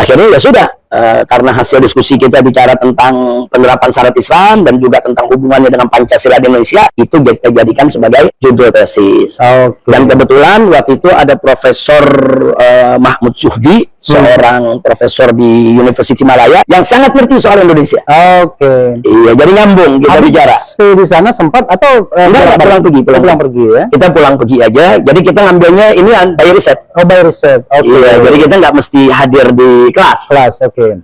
akhirnya ya sudah, karena hasil diskusi kita bicara tentang penerapan syariat Islam dan juga tentang hubungannya dengan Pancasila di Indonesia, itu kita jadikan sebagai judul tesis. Dan kebetulan waktu itu ada Profesor Mahmud Zuhdi, seorang profesor di University Malaya yang sangat ngerti soal Indonesia. Iya, jadi nyambung kita bicara. Stay di sana sempat atau enggak, pulang pergi ya. Kita pulang pergi aja. Jadi kita ngambilnya ini by riset. By riset. Iya, jadi kita nggak mesti hadir di kelas.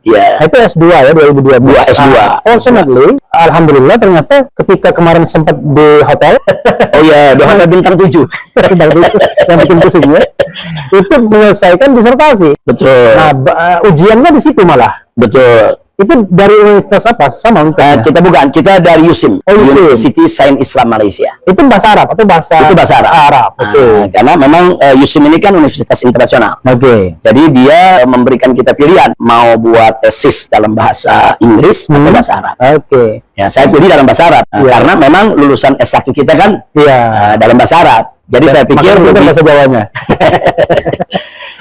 Iya. Itu S2 ya, 2022. S2. Fortunately, alhamdulillah ternyata ketika kemarin sempat di hotel. Oh iya, di hotel bintang 7. Yang bikin pusing ya. Itu menyelesaikan disertasi. Betul. Nah, ujiannya di situ malah. Betul. Itu dari universitas apa? Sama kita bukan, kita dari USIM, University Sains Islam Malaysia. Itu bahasa Arab atau bahasa? Itu bahasa Arab. Karena memang USIM ini kan universitas internasional. Jadi dia memberikan kita pilihan mau buat tesis dalam bahasa Inggris atau bahasa Arab. Ya, saya pilih dalam bahasa Arab karena memang lulusan S1 kita kan dalam bahasa Arab. Jadi saya pikir bahasa Jawanya.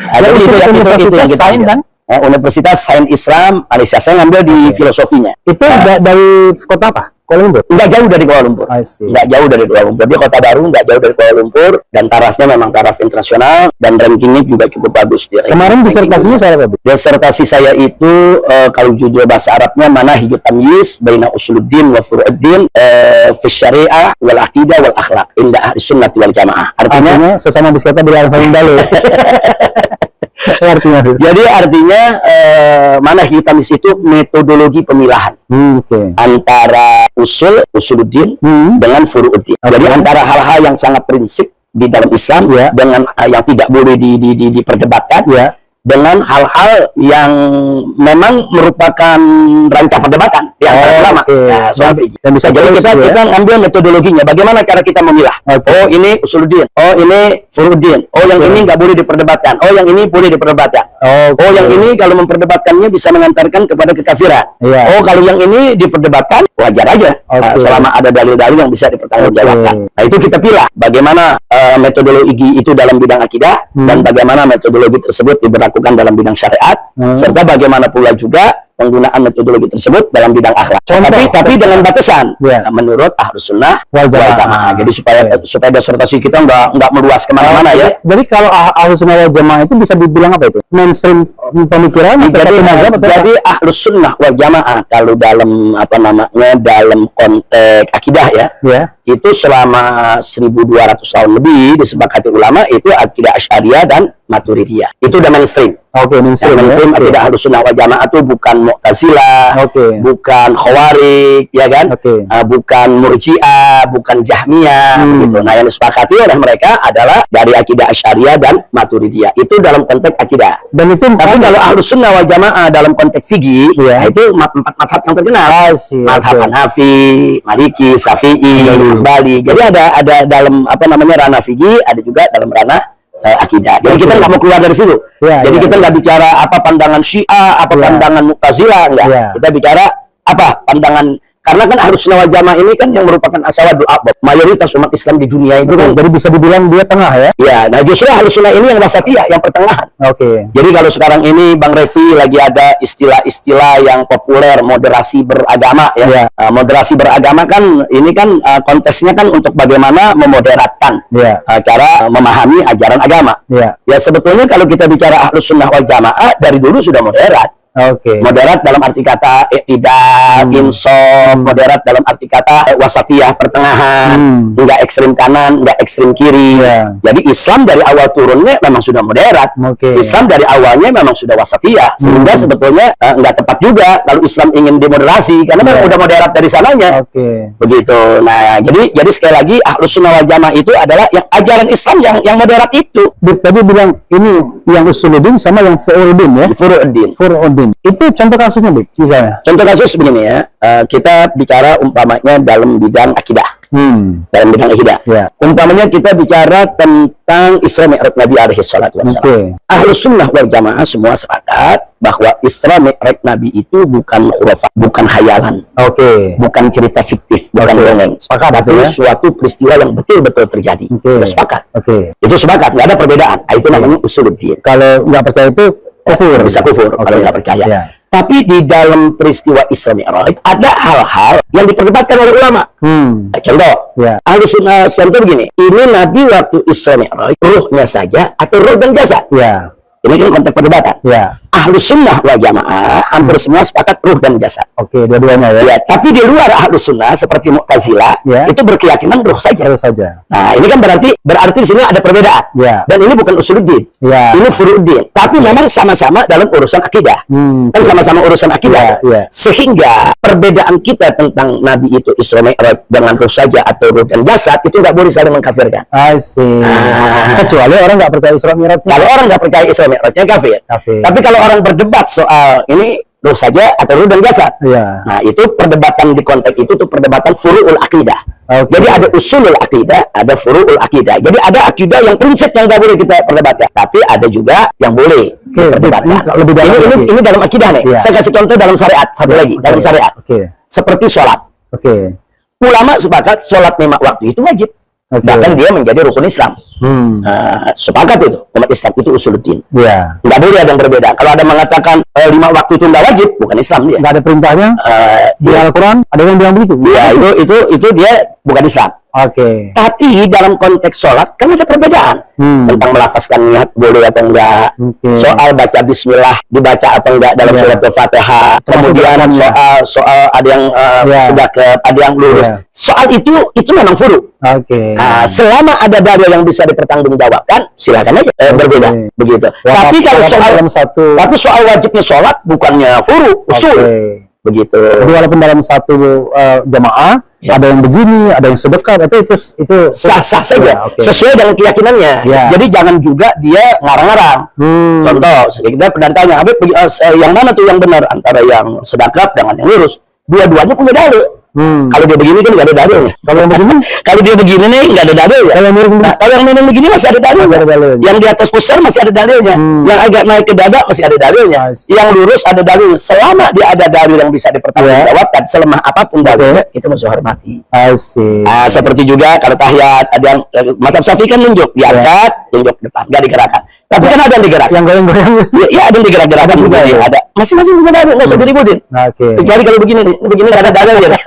Ada Universitas Sains kan? Universitas Sains Islam Malaysia. Saya ngambil di filosofinya. Itu dari kota apa? Kuala Lumpur? Nggak jauh dari Kuala Lumpur. Nggak jauh dari Kuala Lumpur. Dia kota baru, nggak jauh dari Kuala Lumpur. Dan tarafnya memang taraf internasional. Dan rankingnya juga cukup bagus. Kemarin disertasinya saya apa? Disertasi saya itu, kalau judul bahasa Arabnya, Manahijut Tamyiz Baina Usuluddin wa Furu'uddin fi Syariah wal Aqidah wal Akhlaq inda Ahli Sunnati wal Jamaah. Artinya sesama biskota bilang saling dalu. Jadi artinya Manahijut Tamyiz itu metodologi pemilahan antara usuluddin dengan furu'uddin. Jadi antara hal-hal yang sangat prinsip di dalam Islam dengan yang tidak boleh diperdebatkan dengan hal-hal yang memang merupakan rancang perdebatan yang pertama soal fikih. Dan bisa jadi kita ambil metodologinya, bagaimana cara kita memilah. Oh ini usuluddin, oh ini furu'uddin, oh yang ini nggak boleh diperdebatkan, oh yang ini boleh diperdebatkan, oh yang ini kalau memperdebatkannya bisa mengantarkan kepada kekafiran, oh kalau yang ini diperdebatkan wajar aja selama ada dalil-dalil yang bisa dipertanggungjawabkan. Nah itu kita pilih bagaimana metodologi itu dalam bidang akidah dan bagaimana metodologi tersebut diberlakukan dalam bidang syariat, serta bagaimana pula juga penggunaan metodologi tersebut dalam bidang akhlak. Tapi dengan batasan menurut Ahlus Sunnah wal Jamaah. Jadi supaya disertasi kita nggak meluas kemana-mana ya. Jadi kalau Ahlus Sunnah wal Jamaah itu bisa dibilang apa itu? Mainstream pemikiran. Jadi Ahlus Sunnah wal Jamaah kalau dalam dalam konteks akidah itu selama 1200 tahun lebih disepakati ulama itu akidah Asy'ariyah dan Maturidiyah. Itu udah mainstream. Mainstream akidah Ahlus Sunnah wal Jamaah itu bukan Mu'tazilah, bukan Khawarij, ya kan? Bukan Murji'ah, bukan Jahmiyah, gitu. Nah, yang disepakati oleh mereka adalah dari akidah Asy'ariyah dan Maturidiyah. Itu dalam konteks akidah. Dan itu tapi kalau Ahlus Sunnah wal Jamaah dalam konteks fikih, nah itu empat mazhab yang terkenal. Mazhab Hanafi, Maliki, Syafi'i, Hambali. Jadi ada dalam ranah fikih, ada juga dalam ranah akidah. Jadi kita nggak mau keluar dari situ. Jadi kita nggak bicara apa pandangan Syiah, apa pandangan Mu'tazilah, enggak. Kita bicara apa pandangan, karena kan Ahlus Sunnah wal Jamaah ini kan yang merupakan asawadul a'bab, mayoritas umat Islam di dunia itu kan. Jadi bisa dibilang dia tengah ya. Iya, nah justru Ahlus Sunnah ini yang wasatiyah, yang pertengahan. Jadi kalau sekarang ini Bang Revi lagi ada istilah-istilah yang populer, moderasi beragama ya. Moderasi beragama kan ini kan konteksnya kan untuk bagaimana memoderatkan cara memahami ajaran agama. Ya sebetulnya kalau kita bicara Ahlus Sunnah wal Jamaah dari dulu sudah moderat. Moderat dalam arti kata iktidal, insaf, moderat dalam arti kata wasatiyah, pertengahan, enggak ekstrim kanan, enggak ekstrim kiri. Jadi Islam dari awal turunnya memang sudah moderat. Islam dari awalnya memang sudah wasatiyah, sehingga sebetulnya enggak tepat juga kalau Islam ingin demoderasi karena memang udah moderat dari sananya. Begitu. Nah, jadi sekali lagi Ahlus Sunnah wal Jamaah itu adalah yang ajaran Islam yang moderat itu. Tadi bilang ini yang usuluddin sama yang furu'uddin ya. Furu'uddin. Itu contoh kasusnya, Bik, misalnya. Contoh kasus begini ya, kita bicara umpamanya dalam bidang akidah. Dalam bidang akidah. Umpamanya kita bicara tentang Isra Mi'raj Nabi alaihi salatu wassalam. Ahlus Sunnah wal Jamaah semua sepakat bahwa Isra Mi'raj Nabi itu bukan khurafat, bukan khayalan. Bukan cerita fiktif, bukan dongeng. Sepakat itu suatu peristiwa yang betul-betul terjadi. Sudah sepakat. Itu sepakat, nggak ada perbedaan. Itu namanya usuluddin. Kalau nggak percaya itu kufur. Bisa kufur kalau nggak percaya. Ya. Tapi di dalam peristiwa Isra Mi'raj ada hal-hal yang diperdebatkan oleh ulama. Contoh, Ahlus Sunnah contoh begini, ini Nabi waktu Isra Mi'raj ruhnya saja atau ruh dan jasad? Ya. Ini kan konteks perdebatan. Ya. Ahlus Sunnah wal Jamaah hampir semua sepakat ruh dan jasad. Oke, dua-duanya ya. Ya, tapi di luar Ahlus Sunnah seperti Mu'tazilah itu berkeyakinan ruh saja. Ruh saja. Nah, ini kan berarti di sini ada perbedaan. Ya. Dan ini bukan usuluddin. Ya. Ini furu'uddin. Tapi memang sama-sama dalam urusan akidah. Kan sama-sama urusan akidah. Ya. Sehingga perbedaan kita tentang Nabi itu Isra Mi'raj dengan ruh saja atau ruh dan jasad itu nggak boleh saling mengkafirkan. I see. Kecuali orang nggak percaya Isra Mi'raj. Kalau orang nggak percaya Isra Mi'rajnya kafir. Tapi kalau orang berdebat soal ini ruh saja atau ruh dan jasad, nah itu perdebatan di konteks itu tuh perdebatan furu'ul akidah. Jadi ada usulul akidah, ada furu'ul akidah. Jadi ada akidah yang prinsip yang nggak boleh kita perdebatkan, tapi ada juga yang boleh diperdebatkan. Ini dalam akidah nih. Saya kasih contoh dalam syariat satu lagi dalam syariat. Seperti sholat. Ulama sepakat sholat 5 waktu itu wajib. Bahkan dia menjadi rukun Islam. Sepakat itu umat Islam itu usuluddin. Nggak boleh ada yang berbeda. Kalau ada mengatakan 5 waktu itu nggak wajib, bukan Islam dia. Nggak ada perintahnya di Al-Quran. Ada yang bilang begitu. Ya itu dia bukan Islam. Tapi dalam konteks sholat kan ada perbedaan tentang melafazkan niat boleh atau enggak, soal baca Bismillah dibaca atau enggak dalam surat Al-Fatihah, kemudian soal ada yang sedekah, ada yang lurus. Soal itu memang furu. Selama ada dalil yang bisa dipertanggungjawabkan, silakan aja berbeda begitu. Tapi kalau soal wajibnya sholat bukannya furu, usul. Begitu. Jadi walaupun dalam satu jamaah ada yang begini, ada yang sedekah, itu sah-sah saja, sesuai dengan keyakinannya. Jadi jangan juga dia ngarang-ngarang. Contoh, kita pernah tanya, Habib, yang mana tuh yang benar antara yang sedekah dengan yang lurus? Dua-duanya punya dalil. Kalau dia begini kan nggak ada dalilnya. Kalau dia begini nih nggak ada dalilnya. Kalau yang minum begini masih ada dalilnya. Yang di atas pusar masih ada dalilnya. Yang agak naik ke dada masih ada dalilnya. Yang lurus ada dalil. Selama dia ada dalil yang bisa dipertanggungjawabkan, selemah apapun dalilnya, kita mesti hormati. Seperti juga kalau tahiyat, ada yang mazhab Syafi'i kan nunjuk, diangkat, tunjuk depan, nggak digerakkan. Tapi kan ada yang digerak. Yang goyang-goyang. Iya, ada yang digerak-gerakkan juga. Ada. Masing-masing punya dalil, nggak usah diributin. Kecuali kalau begini nih, begini nggak ada dalil ya.